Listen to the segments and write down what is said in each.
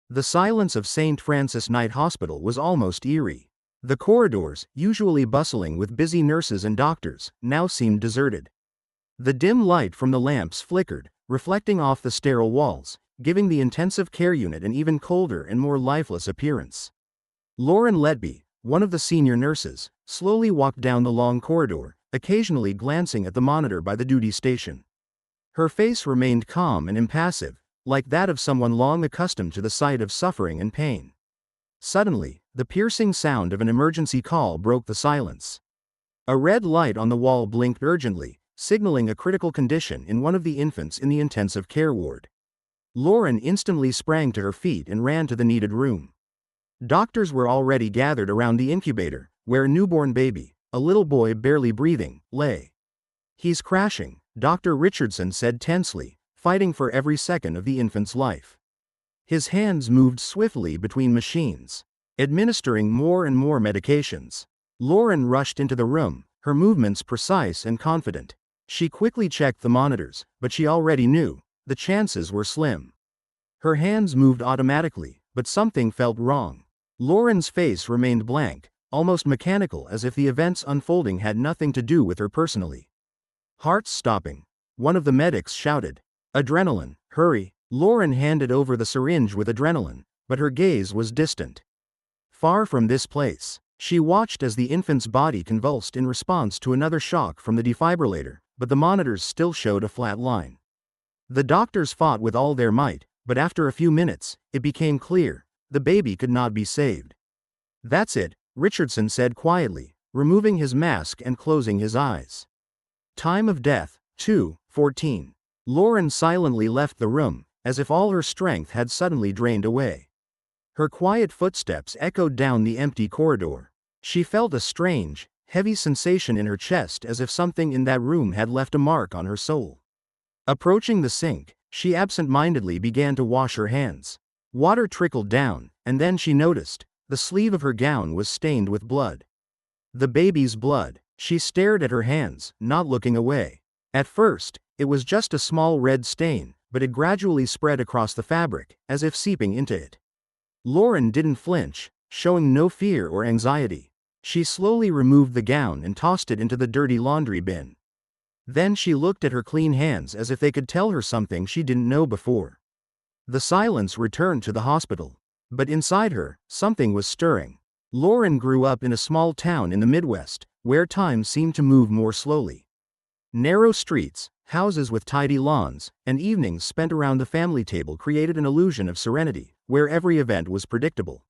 The silence of St. Francis Night Hospital was almost eerie. The corridors, usually bustling with busy nurses and doctors, now seemed deserted. The dim light from the lamps flickered, reflecting off the sterile walls, giving the intensive care unit an even colder and more lifeless appearance. Lauren Letby, one of the senior nurses, slowly walked down the long corridor, occasionally glancing at the monitor by the duty station. Her face remained calm and impassive, like that of someone long accustomed to the sight of suffering and pain. Suddenly, the piercing sound of an emergency call broke the silence. A red light on the wall blinked urgently, signaling a critical condition in one of the infants in the intensive care ward. Lauren instantly sprang to her feet and ran to the needed room. Doctors were already gathered around the incubator, where a newborn baby, a little boy barely breathing, lay. "He's crashing," Dr. Richardson said tensely, fighting for every second of the infant's life. His hands moved swiftly between machines, administering more and more medications. Lauren rushed into the room, her movements precise and confident. She quickly checked the monitors, but she already knew the chances were slim. Her hands moved automatically, but something felt wrong. Lauren's face remained blank, almost mechanical, as if the events unfolding had nothing to do with her personally. "Heart's stopping," one of the medics shouted. "Adrenaline, hurry." Lauren handed over the syringe with adrenaline, but her gaze was distant. Far from this place, she watched as the infant's body convulsed in response to another shock from the defibrillator, but the monitors still showed a flat line. The doctors fought with all their might, but after a few minutes, it became clear the baby could not be saved. "That's it," Richardson said quietly, removing his mask and closing his eyes. Time of death, 2:14. Lauren silently left the room, as if all her strength had suddenly drained away. Her quiet footsteps echoed down the empty corridor. She felt a strange, heavy sensation in her chest, as if something in that room had left a mark on her soul. Approaching the sink, she absent-mindedly began to wash her hands. Water trickled down, and then she noticed the sleeve of her gown was stained with blood. The baby's blood. She stared at her hands, not looking away. At first, it was just a small red stain, but it gradually spread across the fabric, as if seeping into it. Lauren didn't flinch, showing no fear or anxiety. She slowly removed the gown and tossed it into the dirty laundry bin. Then she looked at her clean hands as if they could tell her something she didn't know before. The silence returned to the hospital. But inside her, something was stirring. Lauren grew up in a small town in the Midwest, where time seemed to move more slowly. Narrow streets, houses with tidy lawns, and evenings spent around the family table created an illusion of serenity, where every event was predictable.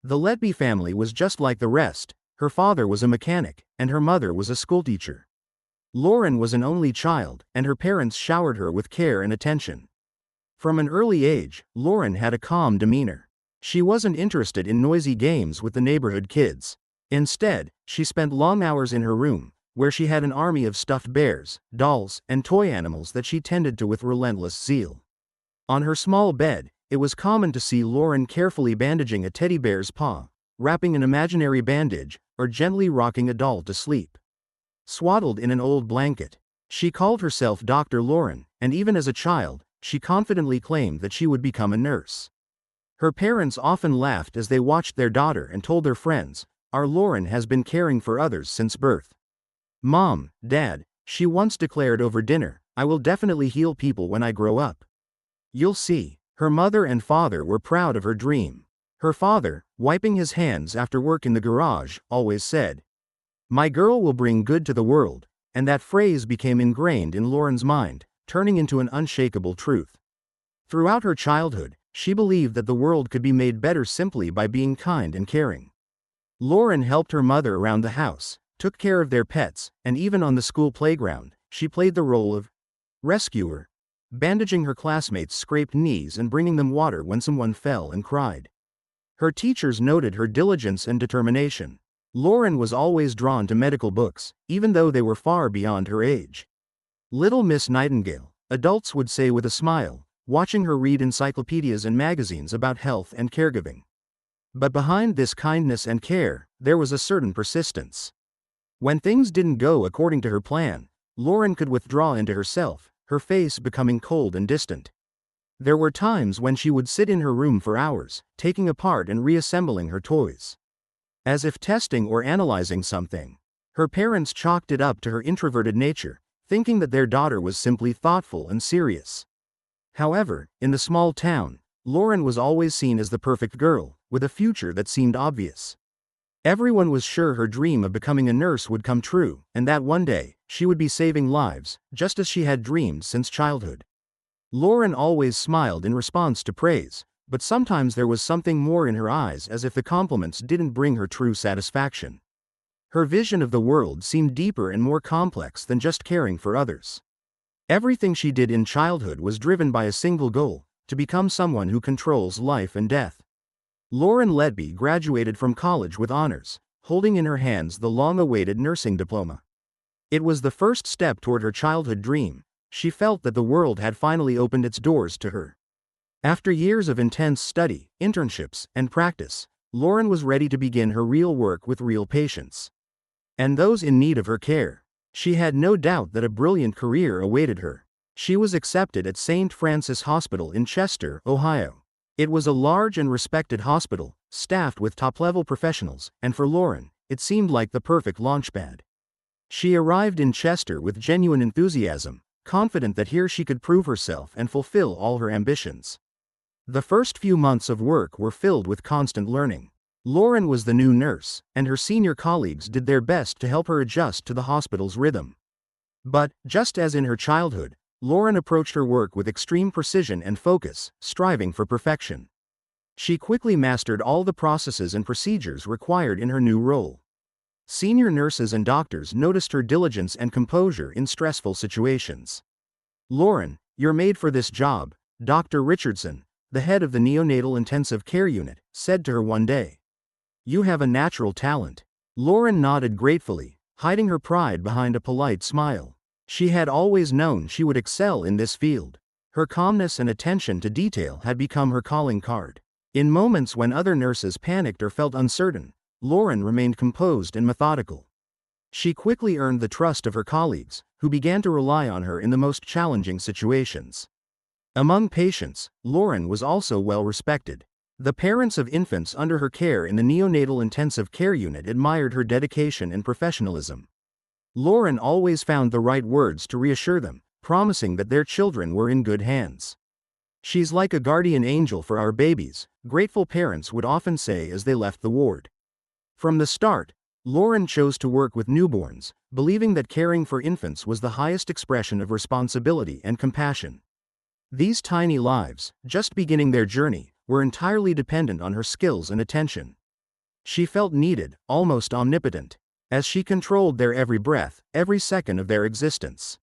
The Letby family was just like the rest. Her father was a mechanic, and her mother was a schoolteacher. Lauren was an only child, and her parents showered her with care and attention. From an early age, Lauren had a calm demeanor. She wasn't interested in noisy games with the neighborhood kids. Instead, she spent long hours in her room, where she had an army of stuffed bears, dolls, and toy animals that she tended to with relentless zeal. On her small bed, it was common to see Lauren carefully bandaging a teddy bear's paw, wrapping an imaginary bandage, or gently rocking a doll to sleep. Swaddled in an old blanket, she called herself Dr. Lauren, and even as a child, she confidently claimed that she would become a nurse. Her parents often laughed as they watched their daughter and told their friends, "Our Lauren has been caring for others since birth." "Mom, Dad," she once declared over dinner, "I will definitely heal people when I grow up. You'll see." Her mother and father were proud of her dream. Her father, wiping his hands after work in the garage, always said, "My girl will bring good to the world," and that phrase became ingrained in Lauren's mind, turning into an unshakable truth. Throughout her childhood, she believed that the world could be made better simply by being kind and caring. Lauren helped her mother around the house, took care of their pets, and even on the school playground, she played the role of rescuer, bandaging her classmates' scraped knees and bringing them water when someone fell and cried. Her teachers noted her diligence and determination. Lauren was always drawn to medical books, even though they were far beyond her age. "Little Miss Nightingale," adults would say with a smile, watching her read encyclopedias and magazines about health and caregiving. But behind this kindness and care, there was a certain persistence. When things didn't go according to her plan, Lauren could withdraw into herself, her face becoming cold and distant. There were times when she would sit in her room for hours, taking apart and reassembling her toys. As if testing or analyzing something. Her parents chalked it up to her introverted nature, thinking that their daughter was simply thoughtful and serious. However, in the small town, Lauren was always seen as the perfect girl, with a future that seemed obvious. Everyone was sure her dream of becoming a nurse would come true, and that one day, she would be saving lives, just as she had dreamed since childhood. Lauren always smiled in response to praise, but sometimes there was something more in her eyes, as if the compliments didn't bring her true satisfaction. Her vision of the world seemed deeper and more complex than just caring for others. Everything she did in childhood was driven by a single goal: to become someone who controls life and death. Lauren Letby graduated from college with honors, holding in her hands the long-awaited nursing diploma. It was the first step toward her childhood dream. She felt that the world had finally opened its doors to her. After years of intense study, internships, and practice, Lauren was ready to begin her real work with real patients and those in need of her care. She had no doubt that a brilliant career awaited her. She was accepted at St. Francis Hospital in Chester, Ohio. It was a large and respected hospital, staffed with top-level professionals, and for Lauren, it seemed like the perfect launchpad. She arrived in Chester with genuine enthusiasm, confident that here she could prove herself and fulfill all her ambitions. The first few months of work were filled with constant learning. Lauren was the new nurse, and her senior colleagues did their best to help her adjust to the hospital's rhythm. But, just as in her childhood, Lauren approached her work with extreme precision and focus, striving for perfection. She quickly mastered all the processes and procedures required in her new role. Senior nurses and doctors noticed her diligence and composure in stressful situations. "Lauren, you're made for this job," Dr. Richardson, the head of the neonatal intensive care unit, said to her one day. "You have a natural talent." Lauren nodded gratefully, hiding her pride behind a polite smile. She had always known she would excel in this field. Her calmness and attention to detail had become her calling card. In moments when other nurses panicked or felt uncertain, Lauren remained composed and methodical. She quickly earned the trust of her colleagues, who began to rely on her in the most challenging situations. Among patients, Lauren was also well respected. The parents of infants under her care in the neonatal intensive care unit admired her dedication and professionalism. Lauren always found the right words to reassure them, promising that their children were in good hands. "She's like a guardian angel for our babies," grateful parents would often say as they left the ward. From the start, Lauren chose to work with newborns, believing that caring for infants was the highest expression of responsibility and compassion. These tiny lives, just beginning their journey, were entirely dependent on her skills and attention. She felt needed, almost omnipotent, as she controlled their every breath, every second of their existence.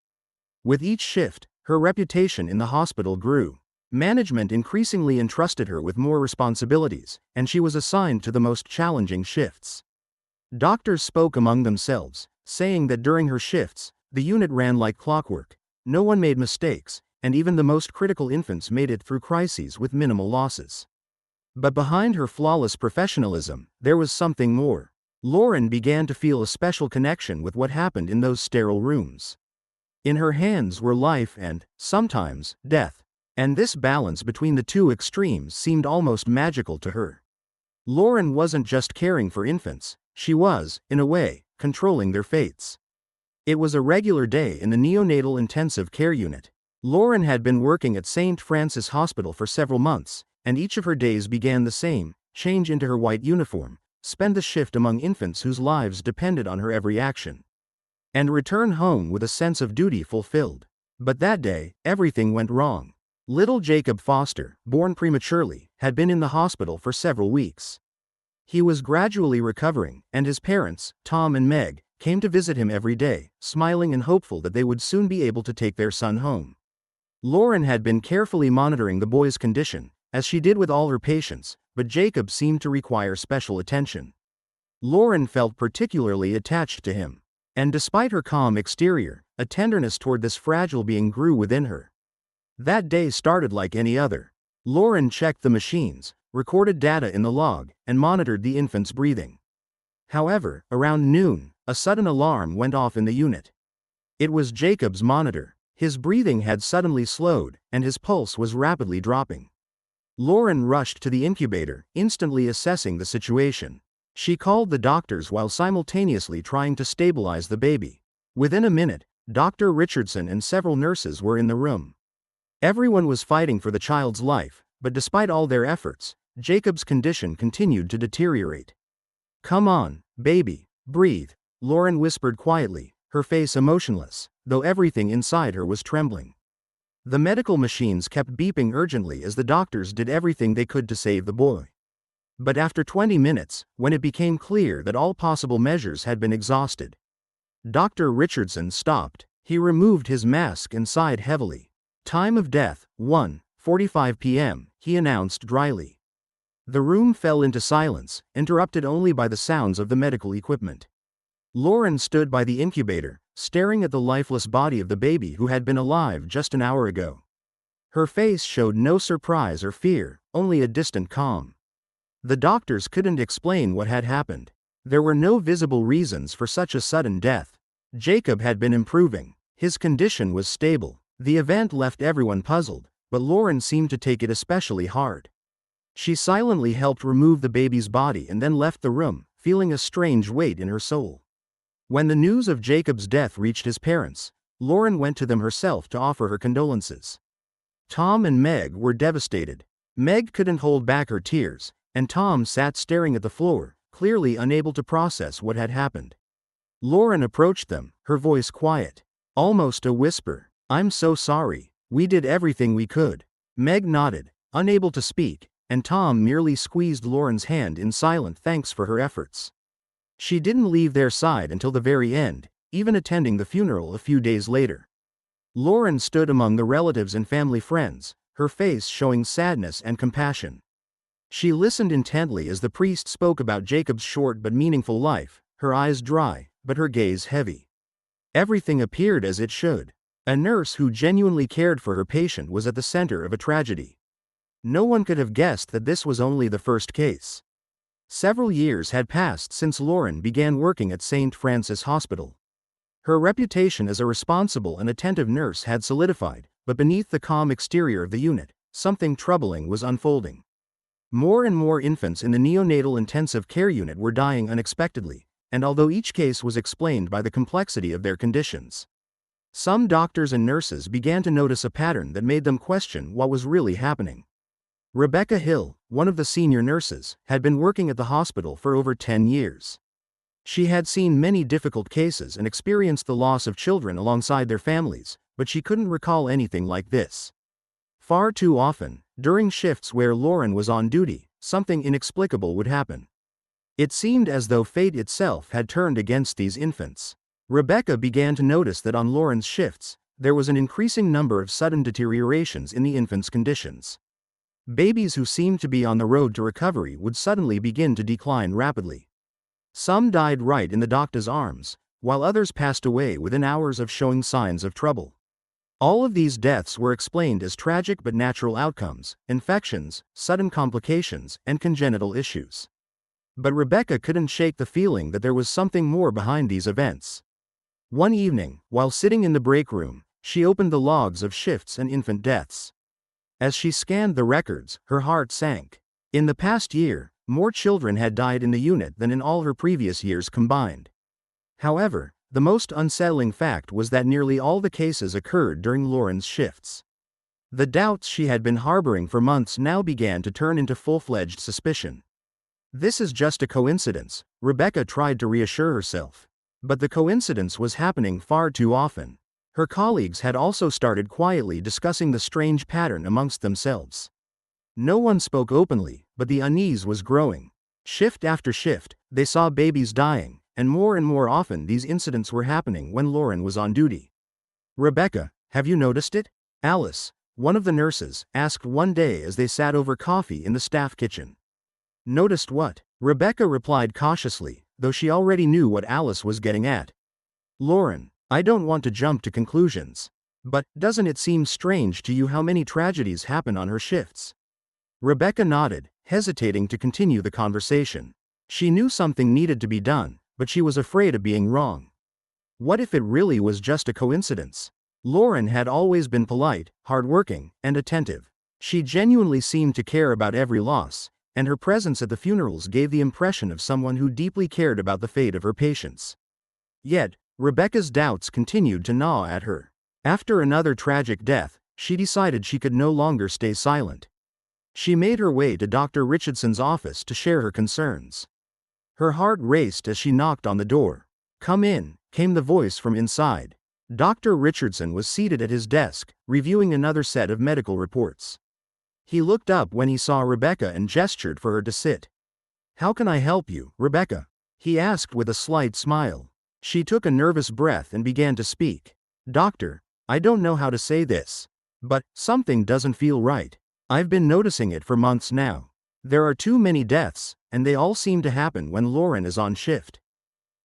With each shift, her reputation in the hospital grew. Management increasingly entrusted her with more responsibilities, and she was assigned to the most challenging shifts. Doctors spoke among themselves, saying that during her shifts, the unit ran like clockwork. No one made mistakes, and even the most critical infants made it through crises with minimal losses. But behind her flawless professionalism, there was something more. Lauren began to feel a special connection with what happened in those sterile rooms. In her hands were life and, sometimes, death. And this balance between the two extremes seemed almost magical to her. Lauren wasn't just caring for infants, she was, in a way, controlling their fates. It was a regular day in the neonatal intensive care unit. Lauren had been working at St. Francis Hospital for several months, and each of her days began the same: change into her white uniform, spend the shift among infants whose lives depended on her every action, and return home with a sense of duty fulfilled. But that day, everything went wrong. Little Jacob Foster, born prematurely, had been in the hospital for several weeks. He was gradually recovering, and his parents, Tom and Meg, came to visit him every day, smiling and hopeful that they would soon be able to take their son home. Lauren had been carefully monitoring the boy's condition, as she did with all her patients, but Jacob seemed to require special attention. Lauren felt particularly attached to him. And despite her calm exterior, a tenderness toward this fragile being grew within her. That day started like any other. Lauren checked the machines, recorded data in the log, and monitored the infant's breathing. However, around noon, a sudden alarm went off in the unit. It was Jacob's monitor. His breathing had suddenly slowed, and his pulse was rapidly dropping. Lauren rushed to the incubator, instantly assessing the situation. She called the doctors while simultaneously trying to stabilize the baby. Within a minute, Dr. Richardson and several nurses were in the room. Everyone was fighting for the child's life, but despite all their efforts, Jacob's condition continued to deteriorate. "Come on, baby, breathe," Lauren whispered quietly, her face emotionless, though everything inside her was trembling. The medical machines kept beeping urgently as the doctors did everything they could to save the boy. But after 20 minutes, when it became clear that all possible measures had been exhausted, Dr. Richardson stopped. He removed his mask and sighed heavily. "Time of death, 1:45 p.m., he announced dryly. The room fell into silence, interrupted only by the sounds of the medical equipment. Lauren stood by the incubator, staring at the lifeless body of the baby who had been alive just an hour ago. Her face showed no surprise or fear, only a distant calm. The doctors couldn't explain what had happened. There were no visible reasons for such a sudden death. Jacob had been improving. His condition was stable. The event left everyone puzzled, but Lauren seemed to take it especially hard. She silently helped remove the baby's body and then left the room, feeling a strange weight in her soul. When the news of Jacob's death reached his parents, Lauren went to them herself to offer her condolences. Tom and Meg were devastated. Meg couldn't hold back her tears, and Tom sat staring at the floor, clearly unable to process what had happened. Lauren approached them, her voice quiet, almost a whisper. "I'm so sorry. We did everything we could." Meg nodded, unable to speak, and Tom merely squeezed Lauren's hand in silent thanks for her efforts. She didn't leave their side until the very end, even attending the funeral a few days later. Lauren stood among the relatives and family friends, her face showing sadness and compassion. She listened intently as the priest spoke about Jacob's short but meaningful life, her eyes dry, but her gaze heavy. Everything appeared as it should. A nurse who genuinely cared for her patient was at the center of a tragedy. No one could have guessed that this was only the first case. Several years had passed since Lauren began working at St. Francis Hospital. Her reputation as a responsible and attentive nurse had solidified, but beneath the calm exterior of the unit, something troubling was unfolding. More and more infants in the neonatal intensive care unit were dying unexpectedly, and although each case was explained by the complexity of their conditions, some doctors and nurses began to notice a pattern that made them question what was really happening. Rebecca Hill, one of the senior nurses, had been working at the hospital for over 10 years. She had seen many difficult cases and experienced the loss of children alongside their families, but she couldn't recall anything like this. Far too often, during shifts where Lauren was on duty, something inexplicable would happen. It seemed as though fate itself had turned against these infants. Rebecca began to notice that on Lauren's shifts, there was an increasing number of sudden deteriorations in the infants' conditions. Babies who seemed to be on the road to recovery would suddenly begin to decline rapidly. Some died right in the doctor's arms, while others passed away within hours of showing signs of trouble. All of these deaths were explained as tragic but natural outcomes, infections, sudden complications, and congenital issues. But Rebecca couldn't shake the feeling that there was something more behind these events. One evening, while sitting in the break room, she opened the logs of shifts and infant deaths. As she scanned the records, her heart sank. In the past year, more children had died in the unit than in all her previous years combined. However, the most unsettling fact was that nearly all the cases occurred during Lauren's shifts. The doubts she had been harboring for months now began to turn into full-fledged suspicion. "This is just a coincidence," Rebecca tried to reassure herself. But the coincidence was happening far too often. Her colleagues had also started quietly discussing the strange pattern amongst themselves. No one spoke openly, but the unease was growing. Shift after shift, they saw babies dying, and more often these incidents were happening when Lauren was on duty. "Rebecca, have you noticed it?" Alice, one of the nurses, asked one day as they sat over coffee in the staff kitchen. "Noticed what?" Rebecca replied cautiously, though she already knew what Alice was getting at. "Lauren, I don't want to jump to conclusions, but doesn't it seem strange to you how many tragedies happen on her shifts?" Rebecca nodded, hesitating to continue the conversation. She knew something needed to be done, but she was afraid of being wrong. What if it really was just a coincidence? Lauren had always been polite, hardworking, and attentive. She genuinely seemed to care about every loss, and her presence at the funerals gave the impression of someone who deeply cared about the fate of her patients. Yet, Rebecca's doubts continued to gnaw at her. After another tragic death, she decided she could no longer stay silent. She made her way to Dr. Richardson's office to share her concerns. Her heart raced as she knocked on the door. "Come in," came the voice from inside. Dr. Richardson was seated at his desk, reviewing another set of medical reports. He looked up when he saw Rebecca and gestured for her to sit. "How can I help you, Rebecca?" he asked with a slight smile. She took a nervous breath and began to speak. "Doctor, I don't know how to say this, but something doesn't feel right. I've been noticing it for months now. There are too many deaths, and they all seem to happen when Lauren is on shift."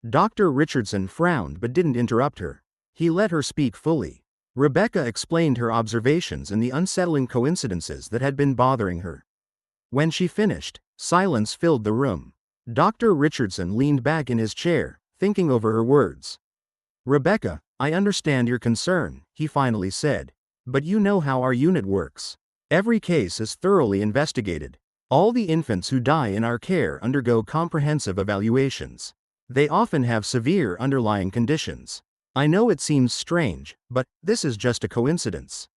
Dr. Richardson frowned but didn't interrupt her. He let her speak fully. Rebecca explained her observations and the unsettling coincidences that had been bothering her. When she finished, silence filled the room. Dr. Richardson leaned back in his chair, thinking over her words. "Rebecca, I understand your concern," he finally said. "But you know how our unit works. Every case is thoroughly investigated. All the infants who die in our care undergo comprehensive evaluations. They often have severe underlying conditions. I know it seems strange, but this is just a coincidence."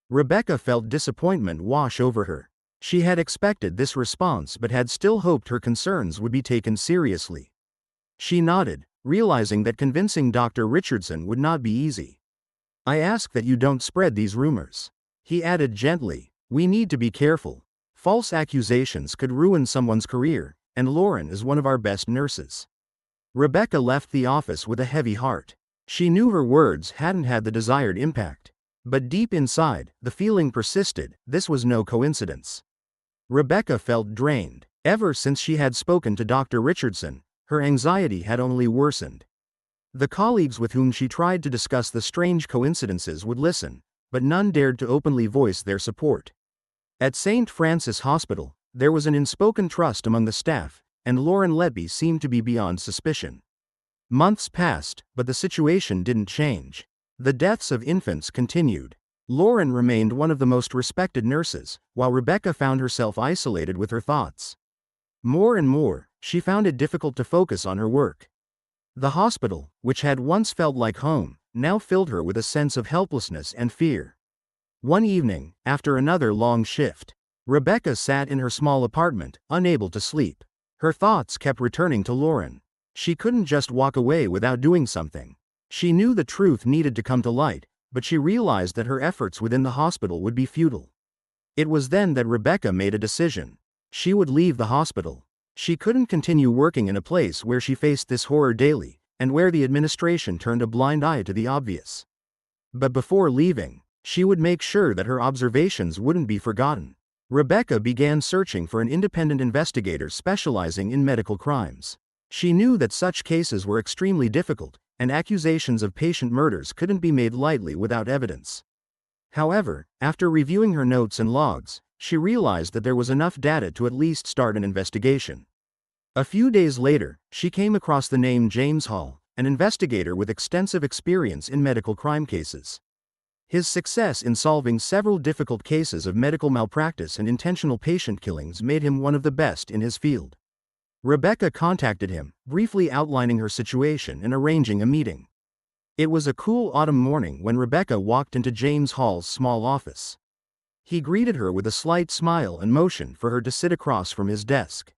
Rebecca felt disappointment wash over her. She had expected this response but had still hoped her concerns would be taken seriously. She nodded, realizing that convincing Dr. Richardson would not be easy. "I ask that you don't spread these rumors," he added gently. "We need to be careful. False accusations could ruin someone's career, and Lauren is one of our best nurses." Rebecca left the office with a heavy heart. She knew her words hadn't had the desired impact. But deep inside, the feeling persisted. This was no coincidence. Rebecca felt drained. Ever since she had spoken to Dr. Richardson, her anxiety had only worsened. The colleagues with whom she tried to discuss the strange coincidences would listen, but none dared to openly voice their support. At St. Francis Hospital, there was an unspoken trust among the staff, and Lauren Letby seemed to be beyond suspicion. Months passed, but the situation didn't change. The deaths of infants continued. Lauren remained one of the most respected nurses, while Rebecca found herself isolated with her thoughts. More and more, she found it difficult to focus on her work. The hospital, which had once felt like home, now filled her with a sense of helplessness and fear. One evening, after another long shift, Rebecca sat in her small apartment, unable to sleep. Her thoughts kept returning to Lauren. She couldn't just walk away without doing something. She knew the truth needed to come to light, but she realized that her efforts within the hospital would be futile. It was then that Rebecca made a decision. She would leave the hospital. She couldn't continue working in a place where she faced this horror daily, and where the administration turned a blind eye to the obvious. But before leaving, she would make sure that her observations wouldn't be forgotten. Rebecca began searching for an independent investigator specializing in medical crimes. She knew that such cases were extremely difficult, and accusations of patient murders couldn't be made lightly without evidence. However, after reviewing her notes and logs, she realized that there was enough data to at least start an investigation. A few days later, she came across the name James Hall, an investigator with extensive experience in medical crime cases. His success in solving several difficult cases of medical malpractice and intentional patient killings made him one of the best in his field. Rebecca contacted him, briefly outlining her situation and arranging a meeting. It was a cool autumn morning when Rebecca walked into James Hall's small office. He greeted her with a slight smile and motioned for her to sit across from his desk.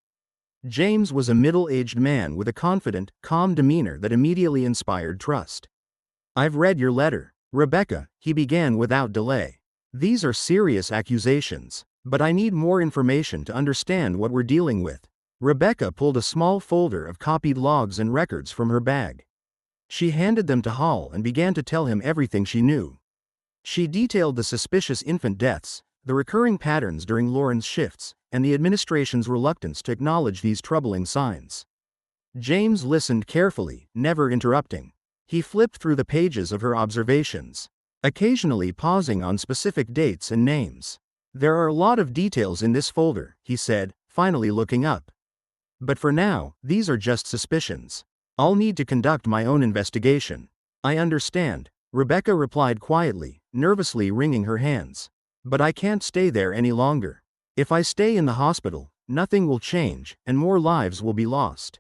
James was a middle-aged man with a confident, calm demeanor that immediately inspired trust. "I've read your letter, Rebecca," he began without delay. "These are serious accusations, but I need more information to understand what we're dealing with." Rebecca pulled a small folder of copied logs and records from her bag. She handed them to Hall and began to tell him everything she knew. She detailed the suspicious infant deaths, the recurring patterns during Lauren's shifts, and the administration's reluctance to acknowledge these troubling signs. James listened carefully, never interrupting. He flipped through the pages of her observations, occasionally pausing on specific dates and names. "There are a lot of details in this folder," he said, finally looking up. "But for now, these are just suspicions. I'll need to conduct my own investigation." "I understand," Rebecca replied quietly, nervously wringing her hands. "But I can't stay there any longer. If I stay in the hospital, nothing will change, and more lives will be lost."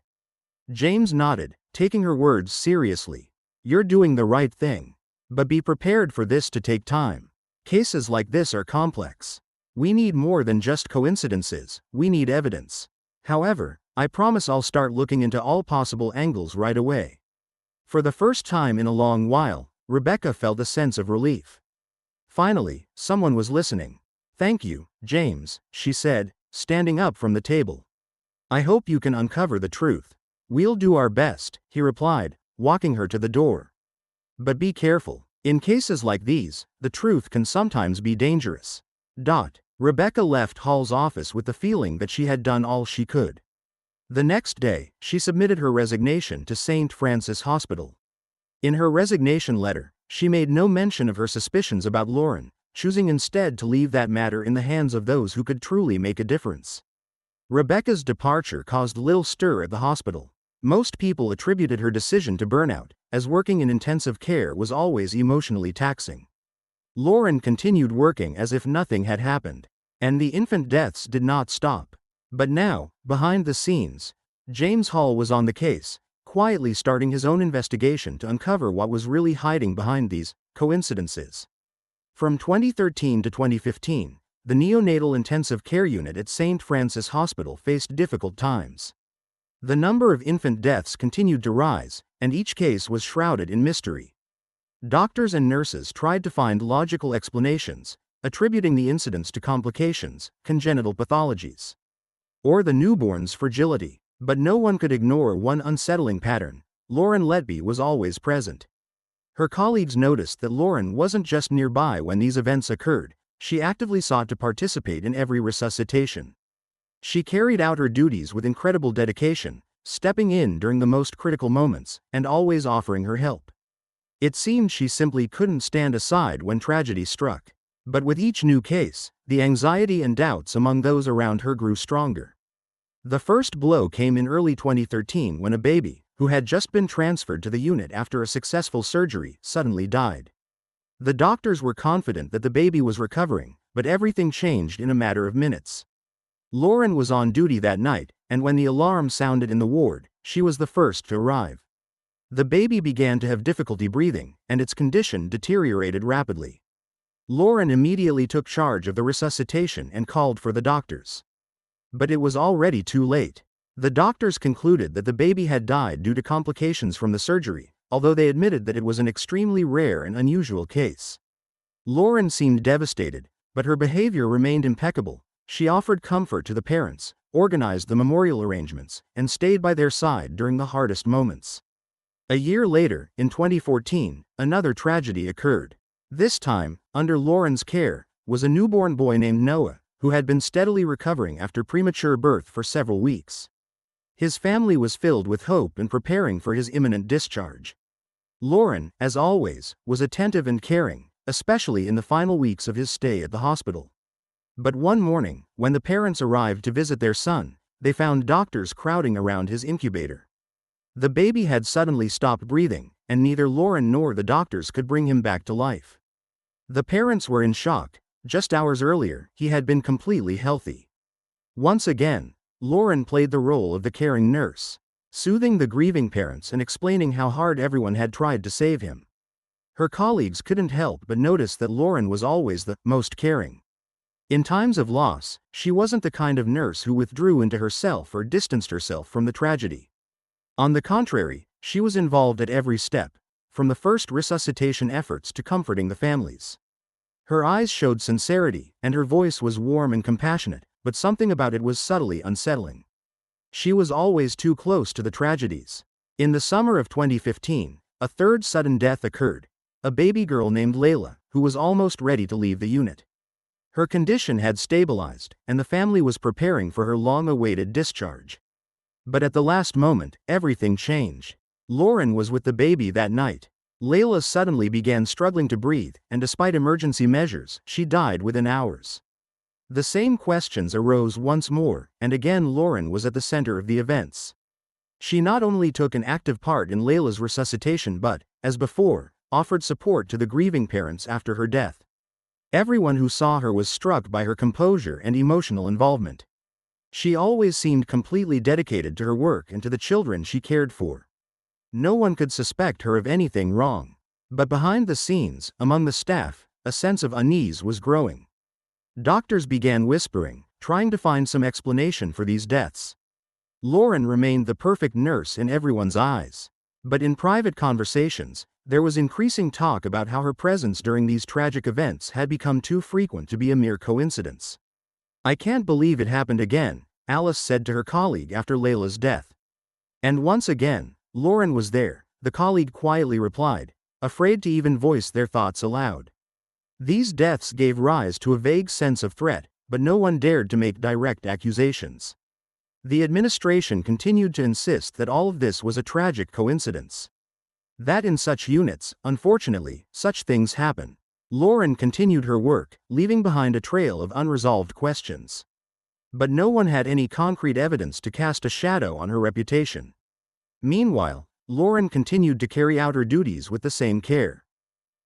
James nodded, taking her words seriously. "You're doing the right thing. But be prepared for this to take time. Cases like this are complex. We need more than just coincidences, we need evidence. However, I promise I'll start looking into all possible angles right away." For the first time in a long while, Rebecca felt a sense of relief. Finally, someone was listening. "Thank you, James," she said, standing up from the table. "I hope you can uncover the truth." "We'll do our best," he replied, walking her to the door. "But be careful. In cases like these, the truth can sometimes be dangerous." Rebecca left Hall's office with the feeling that she had done all she could. The next day, she submitted her resignation to St. Francis Hospital. In her resignation letter, she made no mention of her suspicions about Lauren, choosing instead to leave that matter in the hands of those who could truly make a difference. Rebecca's departure caused little stir at the hospital. Most people attributed her decision to burnout, as working in intensive care was always emotionally taxing. Lauren continued working as if nothing had happened. And the infant deaths did not stop. But now, behind the scenes, James Hall was on the case, quietly starting his own investigation to uncover what was really hiding behind these coincidences. From 2013 to 2015, the neonatal intensive care unit at St. Francis Hospital faced difficult times. The number of infant deaths continued to rise, and each case was shrouded in mystery. Doctors and nurses tried to find logical explanations, attributing the incidents to complications, congenital pathologies, or the newborn's fragility. But no one could ignore one unsettling pattern: Lauren Letby was always present. Her colleagues noticed that Lauren wasn't just nearby when these events occurred, she actively sought to participate in every resuscitation. She carried out her duties with incredible dedication, stepping in during the most critical moments, and always offering her help. It seemed she simply couldn't stand aside when tragedy struck. But with each new case, the anxiety and doubts among those around her grew stronger. The first blow came in early 2013 when a baby, who had just been transferred to the unit after a successful surgery, suddenly died. The doctors were confident that the baby was recovering, but everything changed in a matter of minutes. Lauren was on duty that night, and when the alarm sounded in the ward, she was the first to arrive. The baby began to have difficulty breathing, and its condition deteriorated rapidly. Lauren immediately took charge of the resuscitation and called for the doctors. But it was already too late. The doctors concluded that the baby had died due to complications from the surgery, although they admitted that it was an extremely rare and unusual case. Lauren seemed devastated, but her behavior remained impeccable. She offered comfort to the parents, organized the memorial arrangements, and stayed by their side during the hardest moments. A year later, in 2014, another tragedy occurred. This time, under Lauren's care, was a newborn boy named Noah, who had been steadily recovering after premature birth for several weeks. His family was filled with hope and preparing for his imminent discharge. Lauren, as always, was attentive and caring, especially in the final weeks of his stay at the hospital. But one morning, when the parents arrived to visit their son, they found doctors crowding around his incubator. The baby had suddenly stopped breathing, and neither Lauren nor the doctors could bring him back to life. The parents were in shock. Just hours earlier, he had been completely healthy. Once again, Lauren played the role of the caring nurse, soothing the grieving parents and explaining how hard everyone had tried to save him. Her colleagues couldn't help but notice that Lauren was always the most caring. In times of loss, she wasn't the kind of nurse who withdrew into herself or distanced herself from the tragedy. On the contrary, she was involved at every step, from the first resuscitation efforts to comforting the families. Her eyes showed sincerity, and her voice was warm and compassionate, but something about it was subtly unsettling. She was always too close to the tragedies. In the summer of 2015, a third sudden death occurred: a baby girl named Layla, who was almost ready to leave the unit. Her condition had stabilized, and the family was preparing for her long-awaited discharge. But at the last moment, everything changed. Lauren was with the baby that night. Layla suddenly began struggling to breathe, and despite emergency measures, she died within hours. The same questions arose once more, and again Lauren was at the center of the events. She not only took an active part in Layla's resuscitation but, as before, offered support to the grieving parents after her death. Everyone who saw her was struck by her composure and emotional involvement. She always seemed completely dedicated to her work and to the children she cared for. No one could suspect her of anything wrong. But behind the scenes, among the staff, a sense of unease was growing. Doctors began whispering, trying to find some explanation for these deaths. Lauren remained the perfect nurse in everyone's eyes. But in private conversations, there was increasing talk about how her presence during these tragic events had become too frequent to be a mere coincidence. "I can't believe it happened again," Alice said to her colleague after Layla's death. "And once again, Lauren was there," the colleague quietly replied, afraid to even voice their thoughts aloud. These deaths gave rise to a vague sense of threat, but no one dared to make direct accusations. The administration continued to insist that all of this was a tragic coincidence. That in such units, unfortunately, such things happen. Lauren continued her work, leaving behind a trail of unresolved questions. But no one had any concrete evidence to cast a shadow on her reputation. Meanwhile, Lauren continued to carry out her duties with the same care.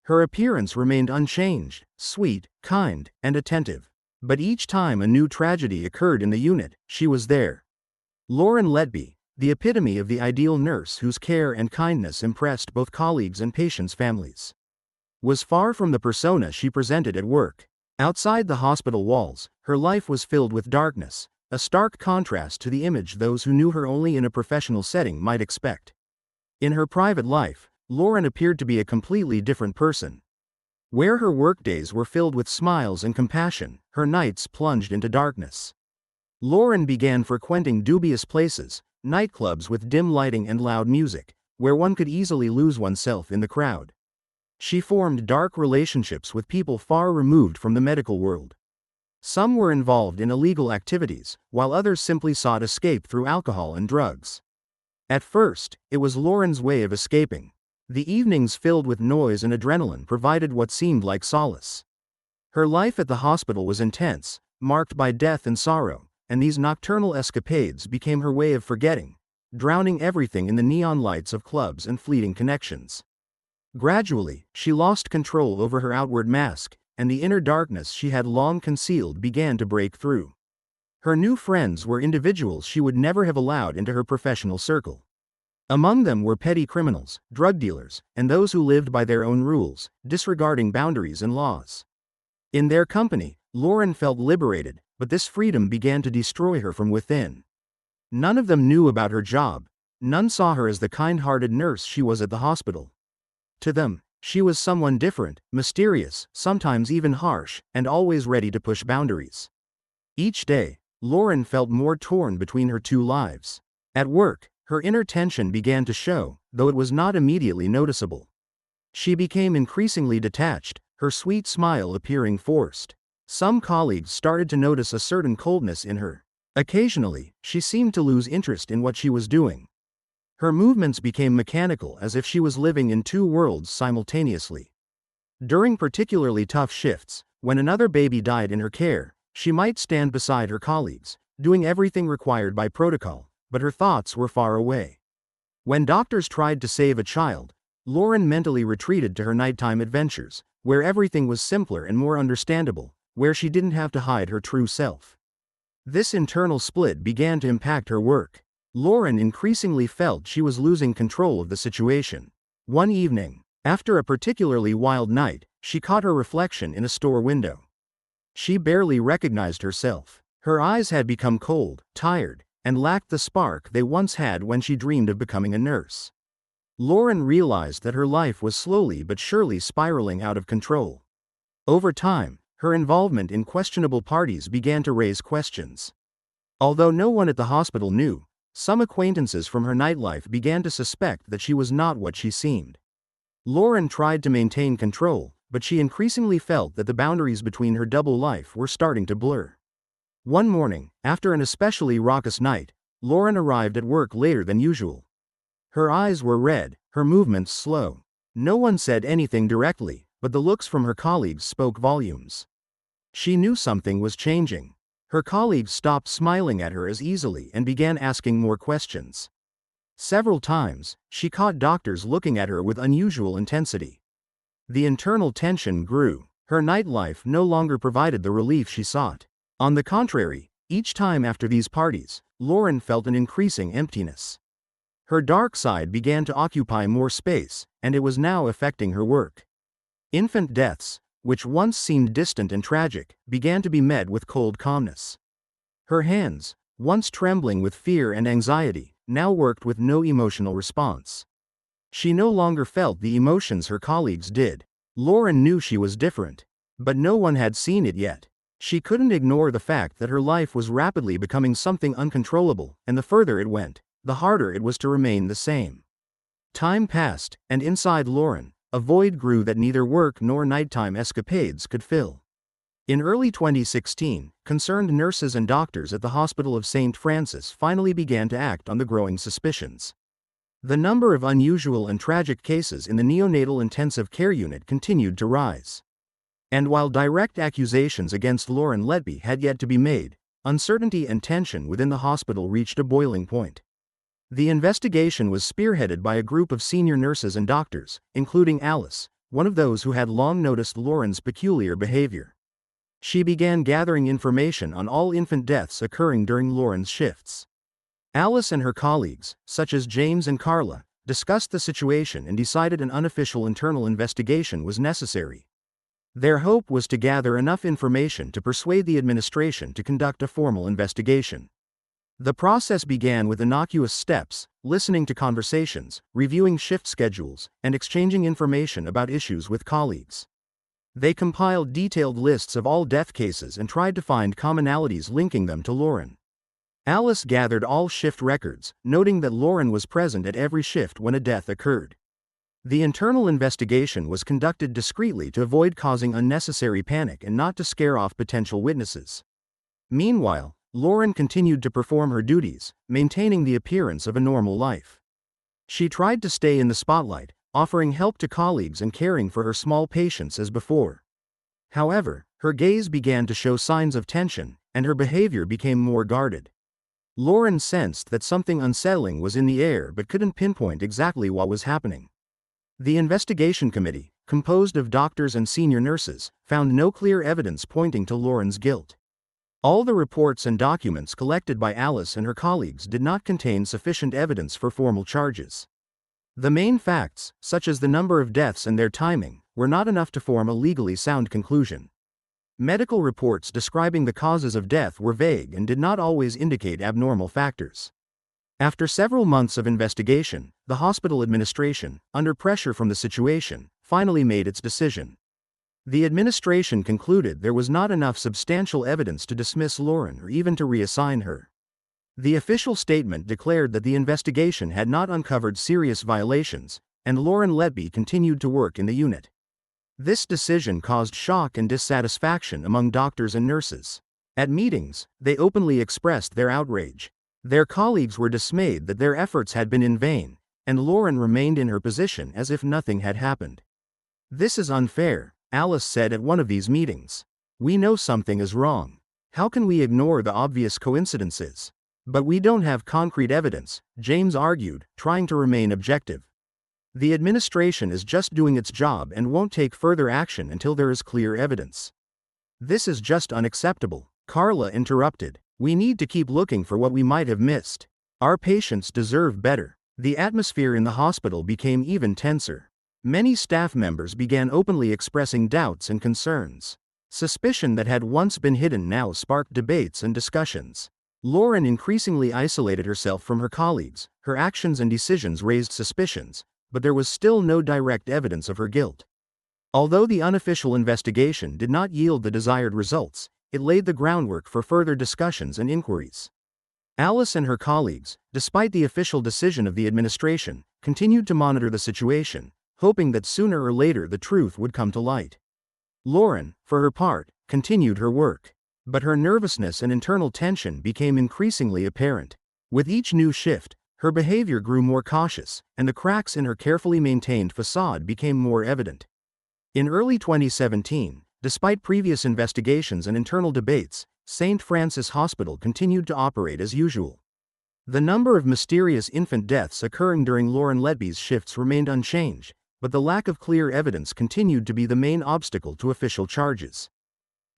Her appearance remained unchanged, sweet, kind, and attentive. But each time a new tragedy occurred in the unit, she was there. Lauren Letby, the epitome of the ideal nurse whose care and kindness impressed both colleagues and patients' families, was far from the persona she presented at work. Outside the hospital walls, her life was filled with darkness, a stark contrast to the image those who knew her only in a professional setting might expect. In her private life, Lauren appeared to be a completely different person. Where her workdays were filled with smiles and compassion, her nights plunged into darkness. Lauren began frequenting dubious places, nightclubs with dim lighting and loud music, where one could easily lose oneself in the crowd. She formed dark relationships with people far removed from the medical world. Some were involved in illegal activities, while others simply sought escape through alcohol and drugs. At first, it was Lauren's way of escaping. The evenings filled with noise and adrenaline provided what seemed like solace. Her life at the hospital was intense, marked by death and sorrow, and these nocturnal escapades became her way of forgetting, drowning everything in the neon lights of clubs and fleeting connections. Gradually, she lost control over her outward mask, and the inner darkness she had long concealed began to break through. Her new friends were individuals she would never have allowed into her professional circle. Among them were petty criminals, drug dealers, and those who lived by their own rules, disregarding boundaries and laws. In their company, Lauren felt liberated, but this freedom began to destroy her from within. None of them knew about her job. None saw her as the kind-hearted nurse she was at the hospital. To them, she was someone different, mysterious, sometimes even harsh, and always ready to push boundaries. Each day, Lauren felt more torn between her two lives. At work, her inner tension began to show, though it was not immediately noticeable. She became increasingly detached, her sweet smile appearing forced. Some colleagues started to notice a certain coldness in her. Occasionally, she seemed to lose interest in what she was doing. Her movements became mechanical, as if she was living in two worlds simultaneously. During particularly tough shifts, when another baby died in her care, she might stand beside her colleagues, doing everything required by protocol, but her thoughts were far away. When doctors tried to save a child, Lauren mentally retreated to her nighttime adventures, where everything was simpler and more understandable, where she didn't have to hide her true self. This internal split began to impact her work. Lauren increasingly felt she was losing control of the situation. One evening, after a particularly wild night, she caught her reflection in a store window. She barely recognized herself. Her eyes had become cold, tired, and lacked the spark they once had when she dreamed of becoming a nurse. Lauren realized that her life was slowly but surely spiraling out of control. Over time, her involvement in questionable parties began to raise questions. Although no one at the hospital knew, some acquaintances from her nightlife began to suspect that she was not what she seemed. Lauren tried to maintain control, but she increasingly felt that the boundaries between her double life were starting to blur. One morning, after an especially raucous night, Lauren arrived at work later than usual. Her eyes were red, her movements slow. No one said anything directly, but the looks from her colleagues spoke volumes. She knew something was changing. Her colleagues stopped smiling at her as easily and began asking more questions. Several times, she caught doctors looking at her with unusual intensity. The internal tension grew. Her nightlife no longer provided the relief she sought. On the contrary, each time after these parties, Lauren felt an increasing emptiness. Her dark side began to occupy more space, and it was now affecting her work. Infant deaths, which once seemed distant and tragic, began to be met with cold calmness. Her hands, once trembling with fear and anxiety, now worked with no emotional response. She no longer felt the emotions her colleagues did. Lauren knew she was different, but no one had seen it yet. She couldn't ignore the fact that her life was rapidly becoming something uncontrollable, and the further it went, the harder it was to remain the same. Time passed, and inside Lauren, a void grew that neither work nor nighttime escapades could fill. In early 2016, concerned nurses and doctors at the Hospital of St. Francis finally began to act on the growing suspicions. The number of unusual and tragic cases in the neonatal intensive care unit continued to rise. And while direct accusations against Lauren Letby had yet to be made, uncertainty and tension within the hospital reached a boiling point. The investigation was spearheaded by a group of senior nurses and doctors, including Alice, one of those who had long noticed Lauren's peculiar behavior. She began gathering information on all infant deaths occurring during Lauren's shifts. Alice and her colleagues, such as James and Carla, discussed the situation and decided an unofficial internal investigation was necessary. Their hope was to gather enough information to persuade the administration to conduct a formal investigation. The process began with innocuous steps, listening to conversations, reviewing shift schedules, and exchanging information about issues with colleagues. They compiled detailed lists of all death cases and tried to find commonalities linking them to Lauren. Alice gathered all shift records, noting that Lauren was present at every shift when a death occurred. The internal investigation was conducted discreetly to avoid causing unnecessary panic and not to scare off potential witnesses. Meanwhile, Lauren continued to perform her duties, maintaining the appearance of a normal life. She tried to stay in the spotlight, offering help to colleagues and caring for her small patients as before. However, her gaze began to show signs of tension, and her behavior became more guarded. Lauren sensed that something unsettling was in the air but couldn't pinpoint exactly what was happening. The investigation committee, composed of doctors and senior nurses, found no clear evidence pointing to Lauren's guilt. All the reports and documents collected by Alice and her colleagues did not contain sufficient evidence for formal charges. The main facts, such as the number of deaths and their timing, were not enough to form a legally sound conclusion. Medical reports describing the causes of death were vague and did not always indicate abnormal factors. After several months of investigation, the hospital administration, under pressure from the situation, finally made its decision. The administration concluded there was not enough substantial evidence to dismiss Lauren or even to reassign her. The official statement declared that the investigation had not uncovered serious violations, and Lauren Letby continued to work in the unit. This decision caused shock and dissatisfaction among doctors and nurses. At meetings, they openly expressed their outrage. Their colleagues were dismayed that their efforts had been in vain, and Lauren remained in her position as if nothing had happened. "This is unfair," Alice said at one of these meetings. "We know something is wrong. How can we ignore the obvious coincidences?" "But we don't have concrete evidence," James argued, trying to remain objective. "The administration is just doing its job and won't take further action until there is clear evidence." "This is just unacceptable," Carla interrupted. "We need to keep looking for what we might have missed. Our patients deserve better." The atmosphere in the hospital became even tenser. Many staff members began openly expressing doubts and concerns. Suspicion that had once been hidden now sparked debates and discussions. Lauren increasingly isolated herself from her colleagues. Her actions and decisions raised suspicions, but there was still no direct evidence of her guilt. Although the unofficial investigation did not yield the desired results, it laid the groundwork for further discussions and inquiries. Alice and her colleagues, despite the official decision of the administration, continued to monitor the situation, hoping that sooner or later the truth would come to light. Lauren, for her part, continued her work. But her nervousness and internal tension became increasingly apparent. With each new shift, her behavior grew more cautious, and the cracks in her carefully maintained facade became more evident. In early 2017, despite previous investigations and internal debates, St. Francis Hospital continued to operate as usual. The number of mysterious infant deaths occurring during Lauren Letby's shifts remained unchanged, but the lack of clear evidence continued to be the main obstacle to official charges.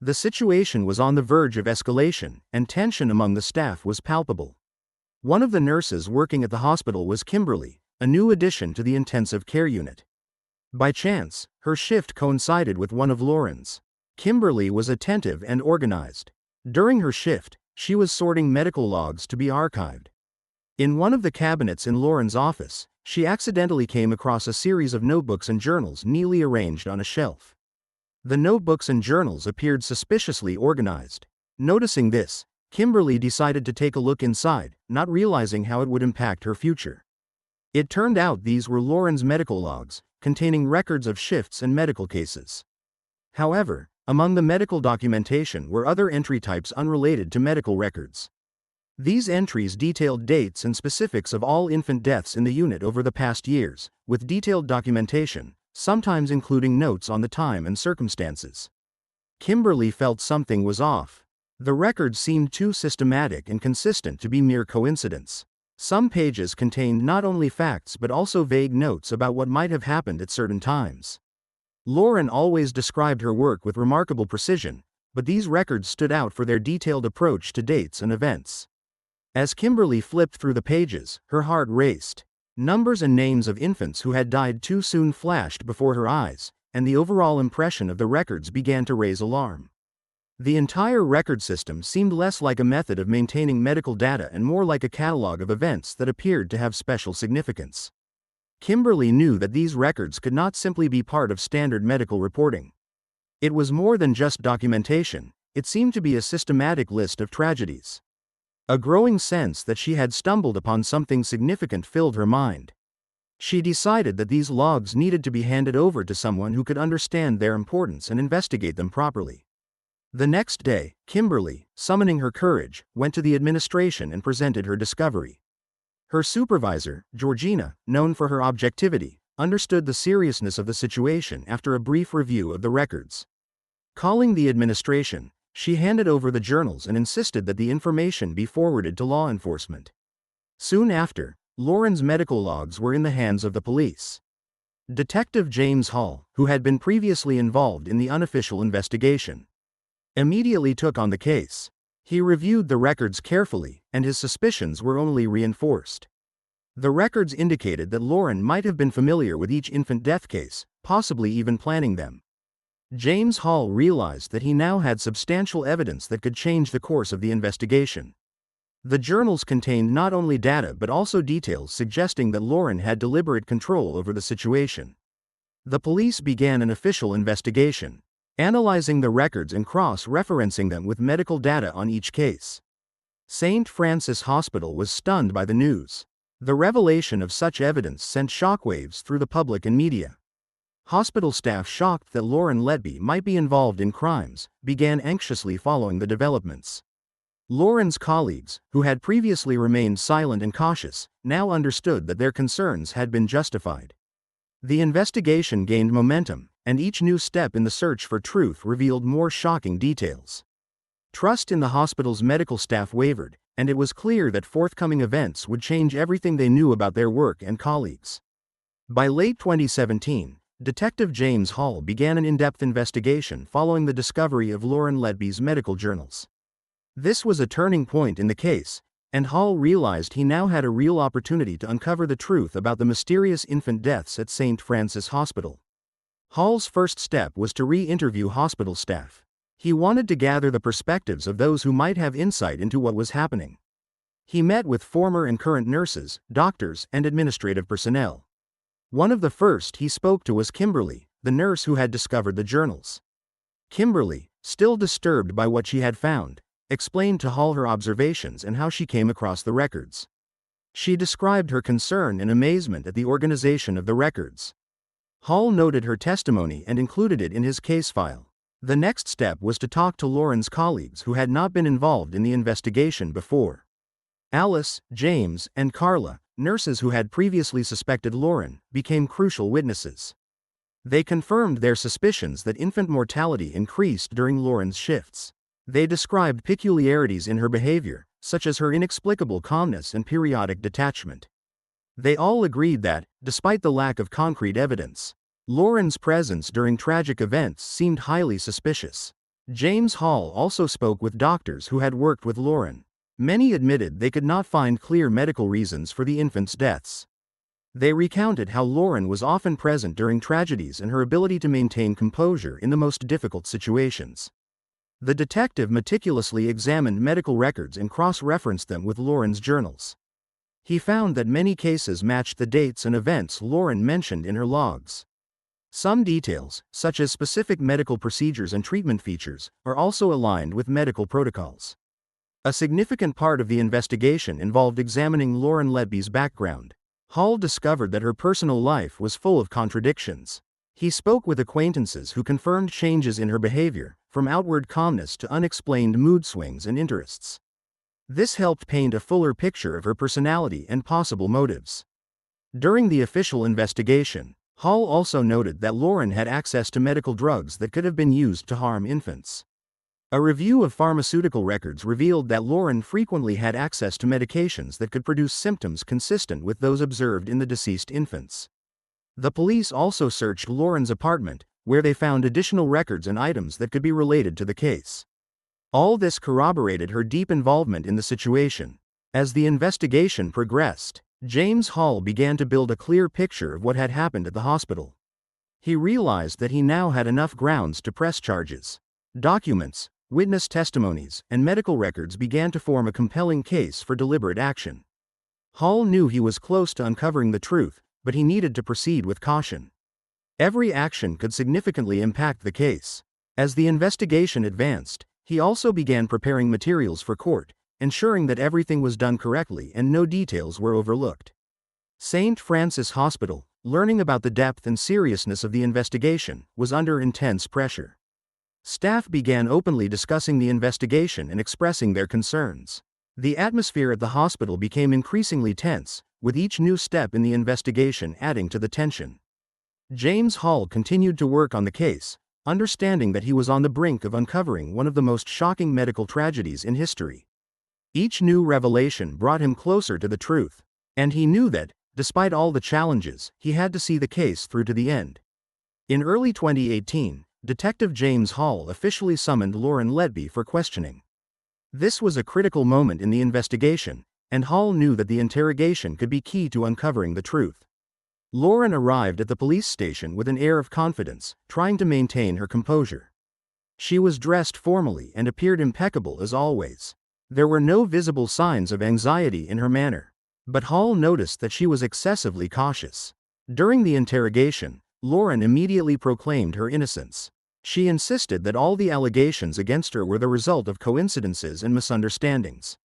The situation was on the verge of escalation, and tension among the staff was palpable. One of the nurses working at the hospital was Kimberly, a new addition to the intensive care unit. By chance, her shift coincided with one of Lauren's. Kimberly was attentive and organized. During her shift, she was sorting medical logs to be archived. In one of the cabinets in Lauren's office, she accidentally came across a series of notebooks and journals neatly arranged on a shelf. The notebooks and journals appeared suspiciously organized. Noticing this, Kimberly decided to take a look inside, not realizing how it would impact her future. It turned out these were Lauren's medical logs, containing records of shifts and medical cases. However, among the medical documentation were other entry types unrelated to medical records. These entries detailed dates and specifics of all infant deaths in the unit over the past years, with detailed documentation, sometimes including notes on the time and circumstances. Kimberly felt something was off. The records seemed too systematic and consistent to be mere coincidence. Some pages contained not only facts but also vague notes about what might have happened at certain times. Lauren always described her work with remarkable precision, but these records stood out for their detailed approach to dates and events. As Kimberly flipped through the pages, her heart raced. Numbers and names of infants who had died too soon flashed before her eyes, and the overall impression of the records began to raise alarm. The entire record system seemed less like a method of maintaining medical data and more like a catalog of events that appeared to have special significance. Kimberly knew that these records could not simply be part of standard medical reporting. It was more than just documentation, it seemed to be a systematic list of tragedies. A growing sense that she had stumbled upon something significant filled her mind. She decided that these logs needed to be handed over to someone who could understand their importance and investigate them properly. The next day, Kimberly, summoning her courage, went to the administration and presented her discovery. Her supervisor, Georgina, known for her objectivity, understood the seriousness of the situation after a brief review of the records. Calling the administration, she handed over the journals and insisted that the information be forwarded to law enforcement. Soon after, Lauren's medical logs were in the hands of the police. Detective James Hall, who had been previously involved in the unofficial investigation, immediately took on the case. He reviewed the records carefully, and his suspicions were only reinforced. The records indicated that Lauren might have been familiar with each infant death case, possibly even planning them. James Hall realized that he now had substantial evidence that could change the course of the investigation. The journals contained not only data but also details suggesting that Lauren had deliberate control over the situation. The police began an official investigation, analyzing the records and cross-referencing them with medical data on each case. St. Francis Hospital was stunned by the news. The revelation of such evidence sent shockwaves through the public and media. Hospital staff, shocked that Lauren Letby might be involved in crimes, began anxiously following the developments. Lauren's colleagues, who had previously remained silent and cautious, now understood that their concerns had been justified. The investigation gained momentum, and each new step in the search for truth revealed more shocking details. Trust in the hospital's medical staff wavered, and it was clear that forthcoming events would change everything they knew about their work and colleagues. By late 2017, Detective James Hall began an in-depth investigation following the discovery of Lauren Letby's medical journals. This was a turning point in the case, and Hall realized he now had a real opportunity to uncover the truth about the mysterious infant deaths at St. Francis Hospital. Hall's first step was to re-interview hospital staff. He wanted to gather the perspectives of those who might have insight into what was happening. He met with former and current nurses, doctors, and administrative personnel. One of the first he spoke to was Kimberly, the nurse who had discovered the journals. Kimberly, still disturbed by what she had found, explained to Hall her observations and how she came across the records. She described her concern and amazement at the organization of the records. Hall noted her testimony and included it in his case file. The next step was to talk to Lauren's colleagues who had not been involved in the investigation before. Alice, James, and Carla, nurses who had previously suspected Lauren, became crucial witnesses. They confirmed their suspicions that infant mortality increased during Lauren's shifts. They described peculiarities in her behavior, such as her inexplicable calmness and periodic detachment. They all agreed that, despite the lack of concrete evidence, Lauren's presence during tragic events seemed highly suspicious. James Hall also spoke with doctors who had worked with Lauren. Many admitted they could not find clear medical reasons for the infant's deaths. They recounted how Lauren was often present during tragedies and her ability to maintain composure in the most difficult situations. The detective meticulously examined medical records and cross-referenced them with Lauren's journals. He found that many cases matched the dates and events Lauren mentioned in her logs. Some details, such as specific medical procedures and treatment features, are also aligned with medical protocols. A significant part of the investigation involved examining Lauren Letby's background. Hall discovered that her personal life was full of contradictions. He spoke with acquaintances who confirmed changes in her behavior, from outward calmness to unexplained mood swings and interests. This helped paint a fuller picture of her personality and possible motives. During the official investigation, Hall also noted that Lauren had access to medical drugs that could have been used to harm infants. A review of pharmaceutical records revealed that Lauren frequently had access to medications that could produce symptoms consistent with those observed in the deceased infants. The police also searched Lauren's apartment, where they found additional records and items that could be related to the case. All this corroborated her deep involvement in the situation. As the investigation progressed, James Hall began to build a clear picture of what had happened at the hospital. He realized that he now had enough grounds to press charges. Documents, witness testimonies, and medical records began to form a compelling case for deliberate action. Hall knew he was close to uncovering the truth, but he needed to proceed with caution. Every action could significantly impact the case. As the investigation advanced, he also began preparing materials for court, ensuring that everything was done correctly and no details were overlooked. St. Francis Hospital, learning about the depth and seriousness of the investigation, was under intense pressure. Staff began openly discussing the investigation and expressing their concerns. The atmosphere at the hospital became increasingly tense, with each new step in the investigation adding to the tension. James Hall continued to work on the case, understanding that he was on the brink of uncovering one of the most shocking medical tragedies in history. Each new revelation brought him closer to the truth, and he knew that, despite all the challenges, he had to see the case through to the end. In early 2018, Detective James Hall officially summoned Lauren Letby for questioning. This was a critical moment in the investigation, and Hall knew that the interrogation could be key to uncovering the truth. Lauren arrived at the police station with an air of confidence, trying to maintain her composure. She was dressed formally and appeared impeccable as always. There were no visible signs of anxiety in her manner, but Hall noticed that she was excessively cautious. During the interrogation, Lauren immediately proclaimed her innocence. She insisted that all the allegations against her were the result of coincidences and misunderstandings.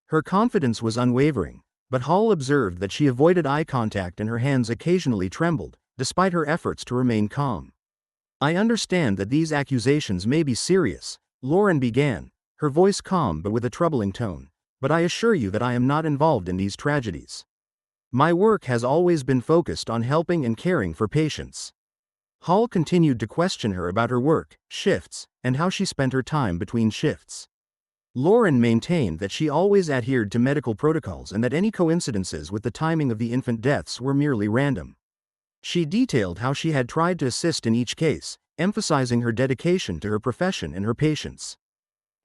Her confidence was unwavering, but Hall observed that she avoided eye contact and her hands occasionally trembled, despite her efforts to remain calm. "I understand that these accusations may be serious," Lauren began, her voice calm but with a troubling tone, "but I assure you that I am not involved in these tragedies. My work has always been focused on helping and caring for patients." Hall continued to question her about her work, shifts, and how she spent her time between shifts. Lauren maintained that she always adhered to medical protocols and that any coincidences with the timing of the infant deaths were merely random. She detailed how she had tried to assist in each case, emphasizing her dedication to her profession and her patients.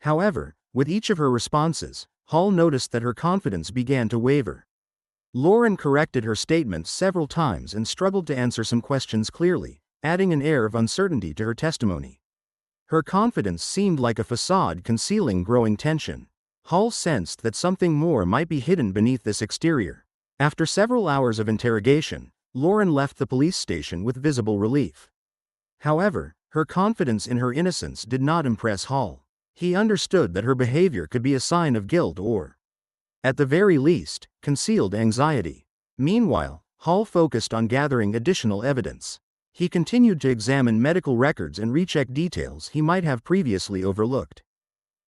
However, with each of her responses, Hall noticed that her confidence began to waver. Lauren corrected her statements several times and struggled to answer some questions clearly, adding an air of uncertainty to her testimony. Her confidence seemed like a facade concealing growing tension. Hall sensed that something more might be hidden beneath this exterior. After several hours of interrogation, Lauren left the police station with visible relief. However, her confidence in her innocence did not impress Hall. He understood that her behavior could be a sign of guilt or, at the very least, concealed anxiety. Meanwhile, Hall focused on gathering additional evidence. He continued to examine medical records and recheck details he might have previously overlooked.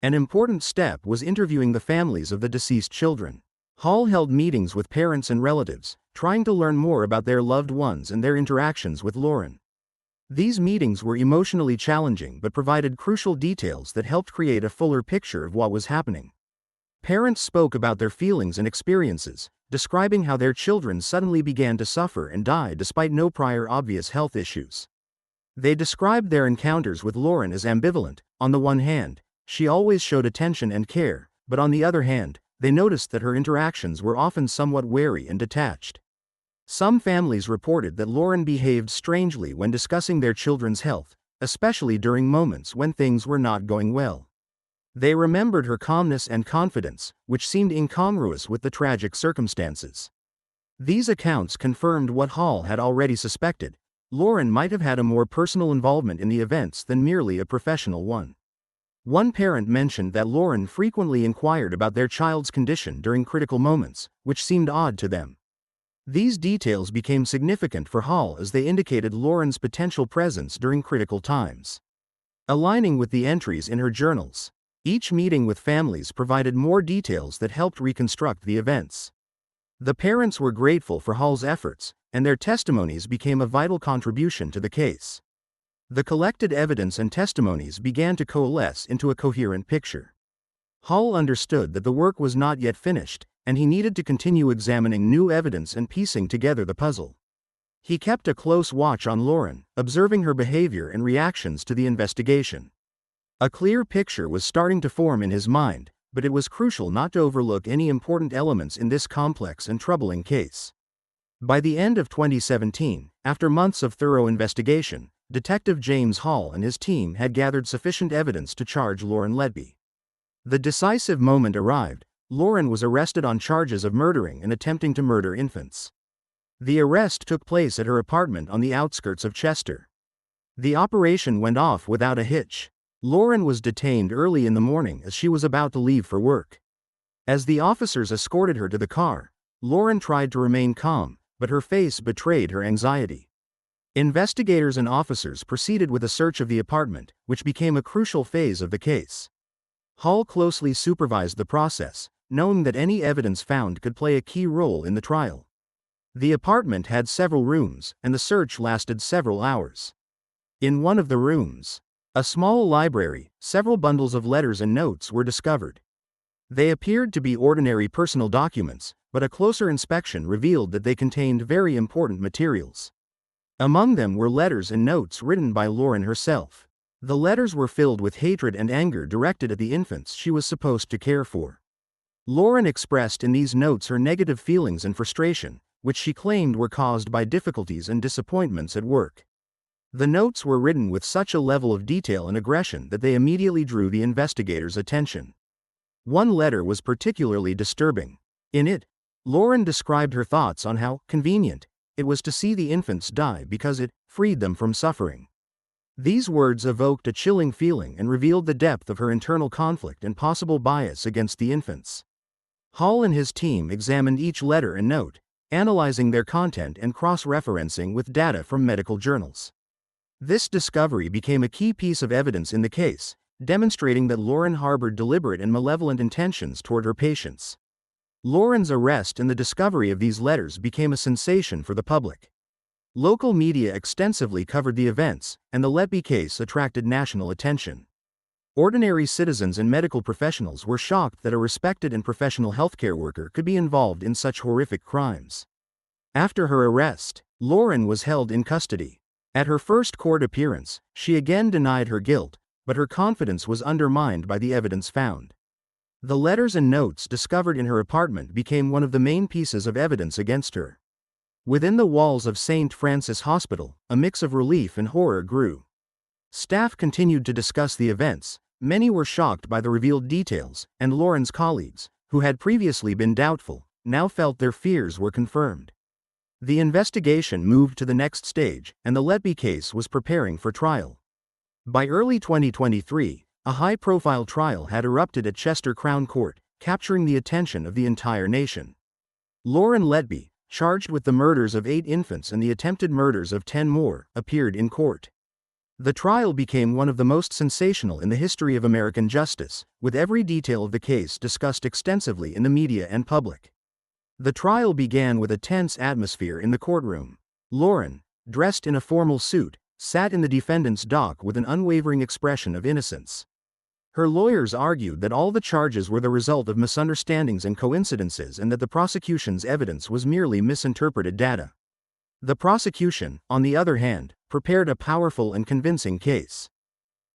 An important step was interviewing the families of the deceased children. Hall held meetings with parents and relatives, trying to learn more about their loved ones and their interactions with Lauren. These meetings were emotionally challenging but provided crucial details that helped create a fuller picture of what was happening. Parents spoke about their feelings and experiences, describing how their children suddenly began to suffer and die despite no prior obvious health issues. They described their encounters with Lauren as ambivalent. On the one hand, she always showed attention and care, but on the other hand, they noticed that her interactions were often somewhat wary and detached. Some families reported that Lauren behaved strangely when discussing their children's health, especially during moments when things were not going well. They remembered her calmness and confidence, which seemed incongruous with the tragic circumstances. These accounts confirmed what Hall had already suspected: Lauren might have had a more personal involvement in the events than merely a professional one. One parent mentioned that Lauren frequently inquired about their child's condition during critical moments, which seemed odd to them. These details became significant for Hall as they indicated Lauren's potential presence during critical times. Aligning with the entries in her journals, each meeting with families provided more details that helped reconstruct the events. The parents were grateful for Hall's efforts, and their testimonies became a vital contribution to the case. The collected evidence and testimonies began to coalesce into a coherent picture. Hall understood that the work was not yet finished, and he needed to continue examining new evidence and piecing together the puzzle. He kept a close watch on Lauren, observing her behavior and reactions to the investigation. A clear picture was starting to form in his mind, but it was crucial not to overlook any important elements in this complex and troubling case. By the end of 2017, after months of thorough investigation, Detective James Hall and his team had gathered sufficient evidence to charge Lauren Letby. The decisive moment arrived. Lauren was arrested on charges of murdering and attempting to murder infants. The arrest took place at her apartment on the outskirts of Chester. The operation went off without a hitch. Lauren was detained early in the morning as she was about to leave for work. As the officers escorted her to the car, Lauren tried to remain calm, but her face betrayed her anxiety. Investigators and officers proceeded with a search of the apartment, which became a crucial phase of the case. Hall closely supervised the process, knowing that any evidence found could play a key role in the trial. The apartment had several rooms, and the search lasted several hours. In one of the rooms, a small library, several bundles of letters and notes were discovered. They appeared to be ordinary personal documents, but a closer inspection revealed that they contained very important materials. Among them were letters and notes written by Lauren herself. The letters were filled with hatred and anger directed at the infants she was supposed to care for. Lauren expressed in these notes her negative feelings and frustration, which she claimed were caused by difficulties and disappointments at work. The notes were written with such a level of detail and aggression that they immediately drew the investigators' attention. One letter was particularly disturbing. In it, Lauren described her thoughts on how convenient it was to see the infants die because it freed them from suffering. These words evoked a chilling feeling and revealed the depth of her internal conflict and possible bias against the infants. Hall and his team examined each letter and note, analyzing their content and cross-referencing with data from medical journals. This discovery became a key piece of evidence in the case, demonstrating that Lauren harbored deliberate and malevolent intentions toward her patients. Lauren's arrest and the discovery of these letters became a sensation for the public. Local media extensively covered the events, and the Letby case attracted national attention. Ordinary citizens and medical professionals were shocked that a respected and professional healthcare worker could be involved in such horrific crimes. After her arrest, Lauren was held in custody. At her first court appearance, she again denied her guilt, but her confidence was undermined by the evidence found. The letters and notes discovered in her apartment became one of the main pieces of evidence against her. Within the walls of St. Francis Hospital, a mix of relief and horror grew. Staff continued to discuss the events. Many were shocked by the revealed details, and Lauren's colleagues, who had previously been doubtful, now felt their fears were confirmed. The investigation moved to the next stage, and the Letby case was preparing for trial. By early 2023, a high-profile trial had erupted at Chester Crown Court, capturing the attention of the entire nation. Lauren Letby, charged with the murders of 8 infants and the attempted murders of 10 more, appeared in court. The trial became one of the most sensational in the history of American justice, with every detail of the case discussed extensively in the media and public. The trial began with a tense atmosphere in the courtroom. Lauren, dressed in a formal suit, sat in the defendant's dock with an unwavering expression of innocence. Her lawyers argued that all the charges were the result of misunderstandings and coincidences and that the prosecution's evidence was merely misinterpreted data. The prosecution, on the other hand, prepared a powerful and convincing case.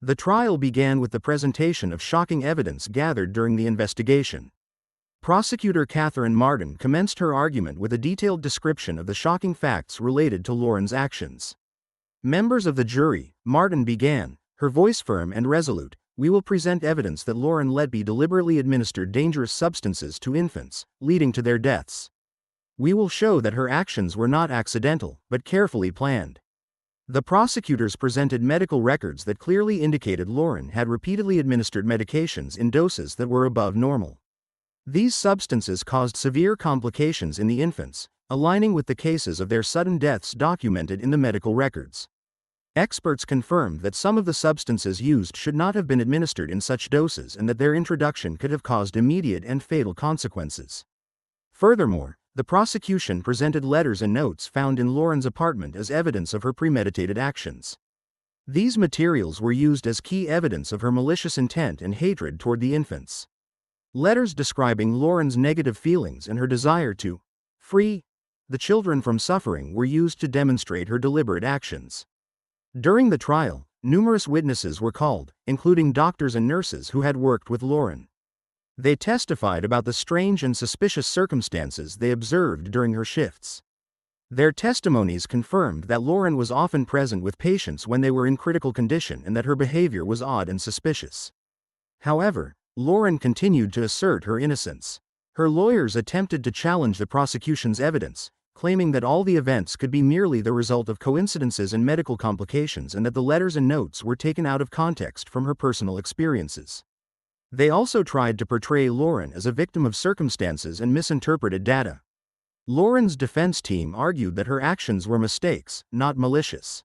The trial began with the presentation of shocking evidence gathered during the investigation. Prosecutor Catherine Martin commenced her argument with a detailed description of the shocking facts related to Lauren's actions. Members of the jury, Martin began, her voice firm and resolute, "We will present evidence that Lauren Letby deliberately administered dangerous substances to infants, leading to their deaths. We will show that her actions were not accidental, but carefully planned." The prosecutors presented medical records that clearly indicated Lauren had repeatedly administered medications in doses that were above normal. These substances caused severe complications in the infants, aligning with the cases of their sudden deaths documented in the medical records. Experts confirmed that some of the substances used should not have been administered in such doses and that their introduction could have caused immediate and fatal consequences. Furthermore, the prosecution presented letters and notes found in Lauren's apartment as evidence of her premeditated actions. These materials were used as key evidence of her malicious intent and hatred toward the infants. Letters describing Lauren's negative feelings and her desire to free the children from suffering were used to demonstrate her deliberate actions. During the trial, numerous witnesses were called, including doctors and nurses who had worked with Lauren. They testified about the strange and suspicious circumstances they observed during her shifts. Their testimonies confirmed that Lauren was often present with patients when they were in critical condition and that her behavior was odd and suspicious. However, Lauren continued to assert her innocence. Her lawyers attempted to challenge the prosecution's evidence, claiming that all the events could be merely the result of coincidences and medical complications and that the letters and notes were taken out of context from her personal experiences. They also tried to portray Lauren as a victim of circumstances and misinterpreted data. Lauren's defense team argued that her actions were mistakes, not malicious.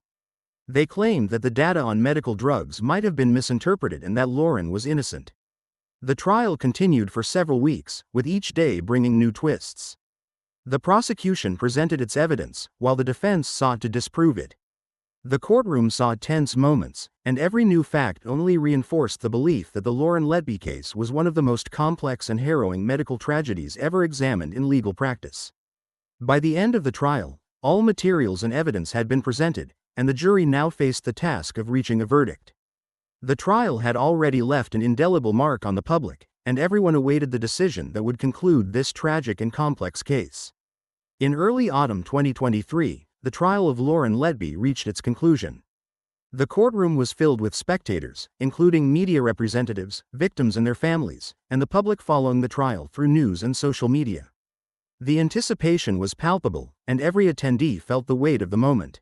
They claimed that the data on medical drugs might have been misinterpreted and that Lauren was innocent. The trial continued for several weeks, with each day bringing new twists. The prosecution presented its evidence, while the defense sought to disprove it. The courtroom saw tense moments, and every new fact only reinforced the belief that the Lauren Letby case was one of the most complex and harrowing medical tragedies ever examined in legal practice. By the end of the trial, all materials and evidence had been presented, and the jury now faced the task of reaching a verdict. The trial had already left an indelible mark on the public, and everyone awaited the decision that would conclude this tragic and complex case. In early autumn 2023, the trial of Lauren Letby reached its conclusion. The courtroom was filled with spectators, including media representatives, victims and their families, and the public following the trial through news and social media. The anticipation was palpable, and every attendee felt the weight of the moment.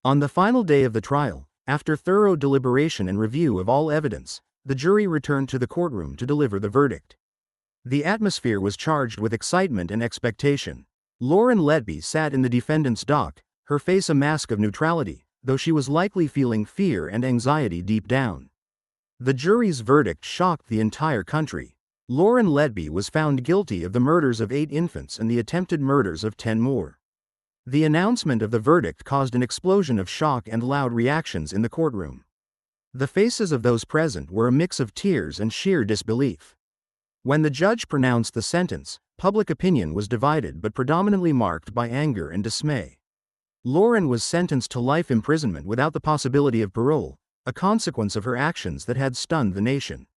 On the final day of the trial, after thorough deliberation and review of all evidence, the jury returned to the courtroom to deliver the verdict. The atmosphere was charged with excitement and expectation. Lauren Letby sat in the defendant's dock, her face a mask of neutrality, though she was likely feeling fear and anxiety deep down. The jury's verdict shocked the entire country. Lauren Letby was found guilty of the murders of 8 infants and the attempted murders of 10 more. The announcement of the verdict caused an explosion of shock and loud reactions in the courtroom. The faces of those present were a mix of tears and sheer disbelief. When the judge pronounced the sentence, public opinion was divided but predominantly marked by anger and dismay. Lauren was sentenced to life imprisonment without the possibility of parole, a consequence of her actions that had stunned the nation.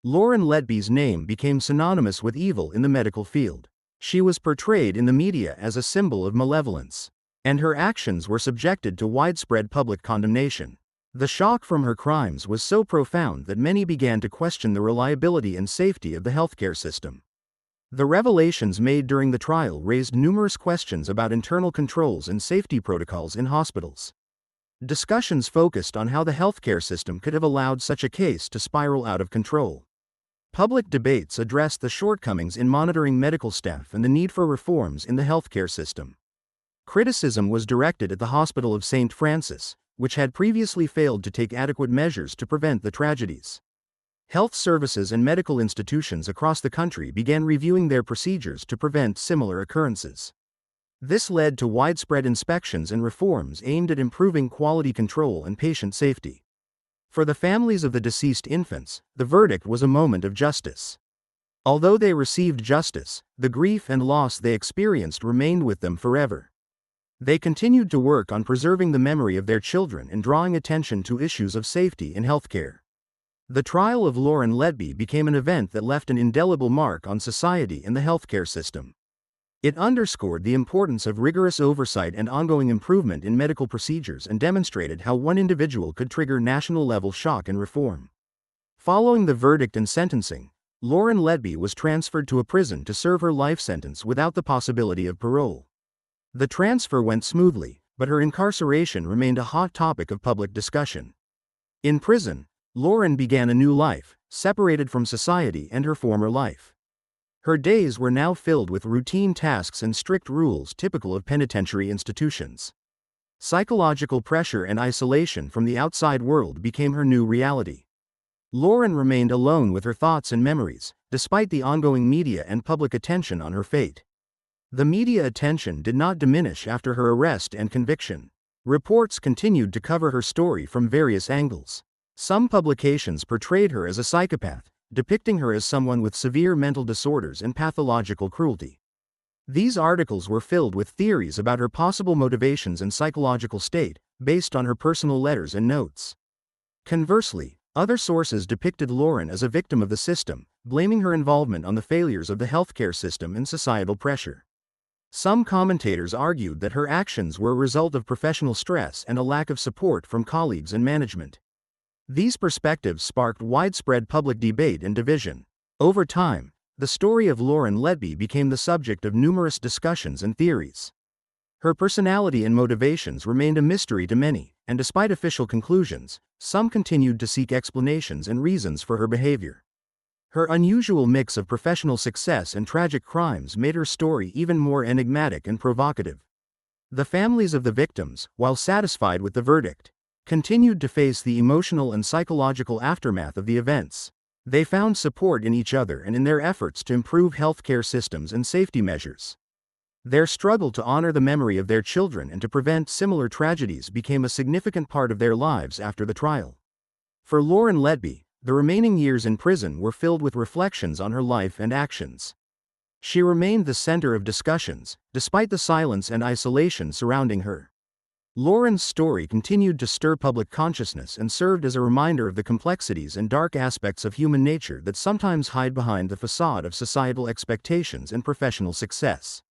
Lauren Letby's name became synonymous with evil in the medical field. She was portrayed in the media as a symbol of malevolence, and her actions were subjected to widespread public condemnation. The shock from her crimes was so profound that many began to question the reliability and safety of the healthcare system. The revelations made during the trial raised numerous questions about internal controls and safety protocols in hospitals. Discussions focused on how the healthcare system could have allowed such a case to spiral out of control. Public debates addressed the shortcomings in monitoring medical staff and the need for reforms in the healthcare system. Criticism was directed at the Hospital of St. Francis, which had previously failed to take adequate measures to prevent the tragedies. Health services and medical institutions across the country began reviewing their procedures to prevent similar occurrences. This led to widespread inspections and reforms aimed at improving quality control and patient safety. For the families of the deceased infants, the verdict was a moment of justice. Although they received justice, the grief and loss they experienced remained with them forever. They continued to work on preserving the memory of their children and drawing attention to issues of safety in healthcare. The trial of Lauren Letby became an event that left an indelible mark on society and the healthcare system. It underscored the importance of rigorous oversight and ongoing improvement in medical procedures and demonstrated how one individual could trigger national-level shock and reform. Following the verdict and sentencing, Lauren Letby was transferred to a prison to serve her life sentence without the possibility of parole. The transfer went smoothly, but her incarceration remained a hot topic of public discussion. In prison, Lauren began a new life, separated from society and her former life. Her days were now filled with routine tasks and strict rules typical of penitentiary institutions. Psychological pressure and isolation from the outside world became her new reality. Lauren remained alone with her thoughts and memories, despite the ongoing media and public attention on her fate. The media attention did not diminish after her arrest and conviction. Reports continued to cover her story from various angles. Some publications portrayed her as a psychopath, depicting her as someone with severe mental disorders and pathological cruelty. These articles were filled with theories about her possible motivations and psychological state, based on her personal letters and notes. Conversely, other sources depicted Lauren as a victim of the system, blaming her involvement on the failures of the healthcare system and societal pressure. Some commentators argued that her actions were a result of professional stress and a lack of support from colleagues and management. These perspectives sparked widespread public debate and division. Over time, the story of Lauren Letby became the subject of numerous discussions and theories. Her personality and motivations remained a mystery to many, and despite official conclusions, some continued to seek explanations and reasons for her behavior. Her unusual mix of professional success and tragic crimes made her story even more enigmatic and provocative. The families of the victims, while satisfied with the verdict, continued to face the emotional and psychological aftermath of the events. They found support in each other and in their efforts to improve healthcare systems and safety measures. Their struggle to honor the memory of their children and to prevent similar tragedies became a significant part of their lives after the trial. For Lauren Letby, the remaining years in prison were filled with reflections on her life and actions. She remained the center of discussions, despite the silence and isolation surrounding her. Lauren's story continued to stir public consciousness and served as a reminder of the complexities and dark aspects of human nature that sometimes hide behind the facade of societal expectations and professional success.